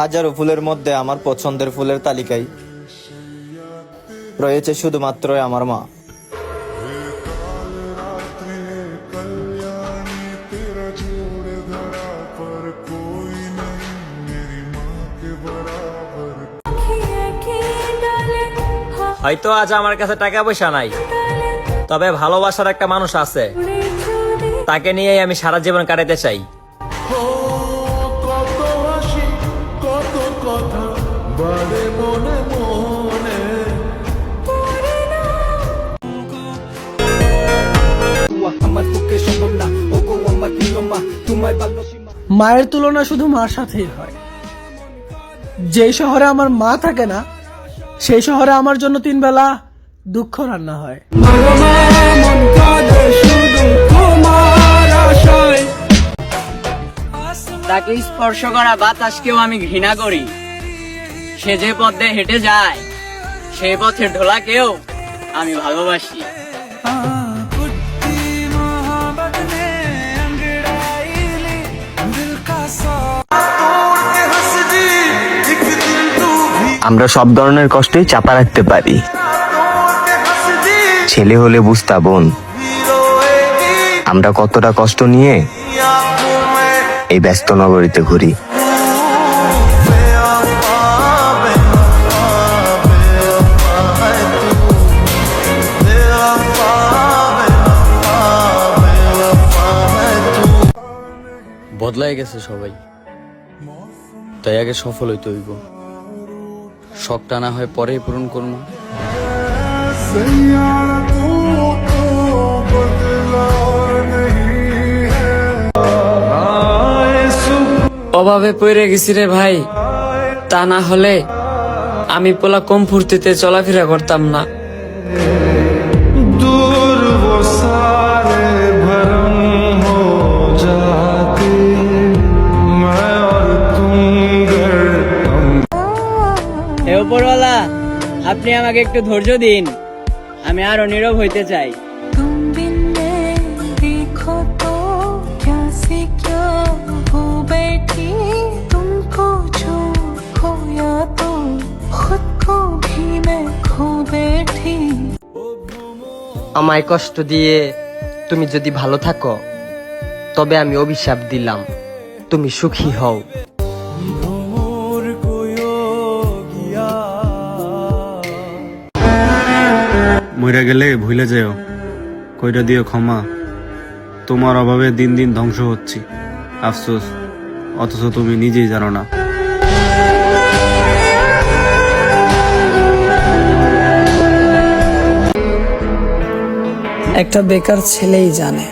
হাজারো ফুলের মধ্যে আমার পছন্দের ফুলের তালিকায় রয়েছে শুধুমাত্র আমার মা। হয়তো আজ আমার কাছে টাকা পয়সা নাই, তবে ভালোবাসার একটা মানুষ আছে, তাকে নিয়েই আমি সারা জীবন কাটাতে চাই। মায়ের তুলনা শুধু মার সাথেই হয়। যেই শহরে আমার মা থাকে না, সেই শহরে আমার জন্য 3 বেলা দুঃখ রান্না হয়। তাকে স্পর্শ করা বাতাসকেও আমি ঘৃণা করি। সে যে পথে হেঁটে যায়, সেই পথের ঢোলাকেও আমি ভালোবাসি। আমরা সব ধরনের কষ্টই চাপা রাখতে পারি। ছেলে হলে বুঝতা বোন, আমরা কতটা কষ্ট নিয়ে এই ব্যস্ত নগরীতে ঘুরি। বদলাই গেছে সবাই, তাই আগে সফল হইতে হইব। শখটা না হয় পরেই পূরণ করবো। অভাবে পড়ে গেছি রে ভাই, তা না হলে আমি পোলা কম ফুর্তিতে চলাফেরা করতাম না। হে উপরওয়ালা, আপনি আমাকে একটু ধৈর্য দিন, আমি আরো নীরব হইতে চাই। तुम बिन मैं देखो तो क्या से क्या हो बैठी, तुमको जो खोया तो खुद को भी मैं खो बैठी। আমায় কষ্ট দিয়ে তুমি যদি ভালো থাকো, তবে আমি অভিশাপ দিলাম, তুমি সুখী হও। মইরা গেলে ভুলে যেও, কইরা দিও ক্ষমা। তোমার অভাবে দিন দিন ধ্বংস হচ্ছি, আফসোস অথচ তুমি নিজেই জানো না। একটা বেকার ছেলেই জানে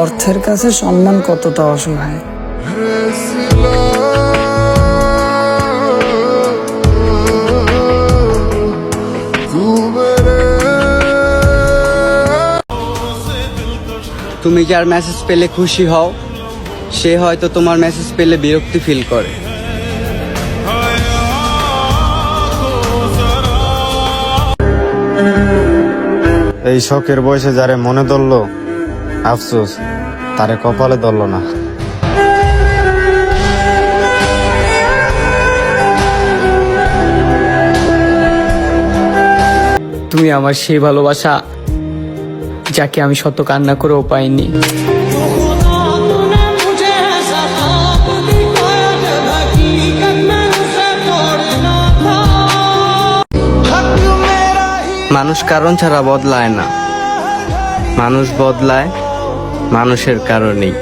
অর্থের কাছে সম্মান কতটা অসহায়। তুমি যার মেসেজ পেলে খুশি হও, সে হয়তো তোমার মেসেজ পেলে বিরক্তি ফিল করে। এই শখের বয়সে যারে মনে ধরল, আফসোস তারে কপালে ধরল না। তুমি আমার সেই ভালোবাসা, যাকে আমি শত কান্না করেও পাইনি। মানুষ কারণ ছাড়া বদলায় না, মানুষ বদলায় মানুষের কারণেই।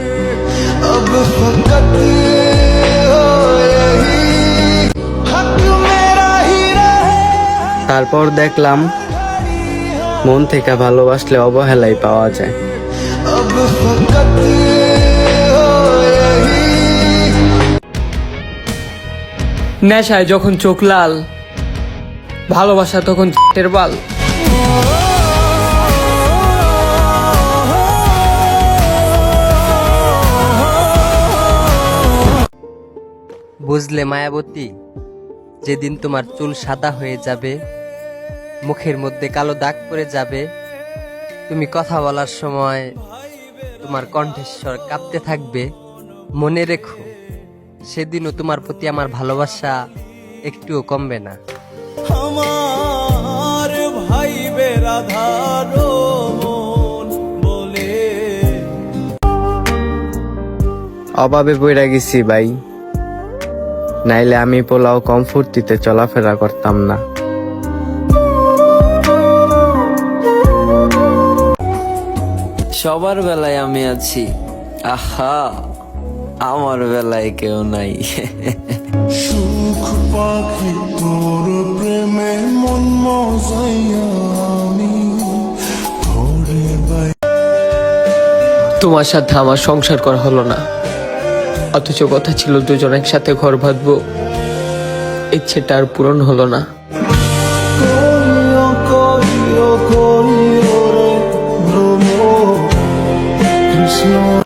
তারপর দেখলাম মন থেকে ভালোবাসলে অবহেলাই পাওয়া যায়। নেশায় যখন চোখ লাল, ভালোবাসা তখন টের বাল। বুঝলে মায়াবতী, যেদিন তোমার চুল সাদা হয়ে যাবে, মুখের মধ্যে কালো দাগ পড়ে যাবে, তুমি কথা বলার সময় তোমার কণ্ঠস্বর কাঁপতে থাকবে, মনে রেখো সেদিনও তোমার প্রতি আমার ভালোবাসা একটুও কমবে না। আমার ভাই বেরাধারো মন বলে অভাবে পড়ে গেছি ভাই, নাইলে আমি পোলাও কম ফুর্তিতে চলাফেরা করতাম না। সবার বেলায় আমি আছি, আহা আমার বেলায় কেউ নাই। সুখ পাখি তোর প্রেমে মন মজাইয়া আমি তোমার সাথে আমার সংসার করা হলো না, অথচ কথা ছিল দুজন একসাথে ঘর বাঁধবো। ইচ্ছেটা আর পূরণ হলো না। কৃষ্ণ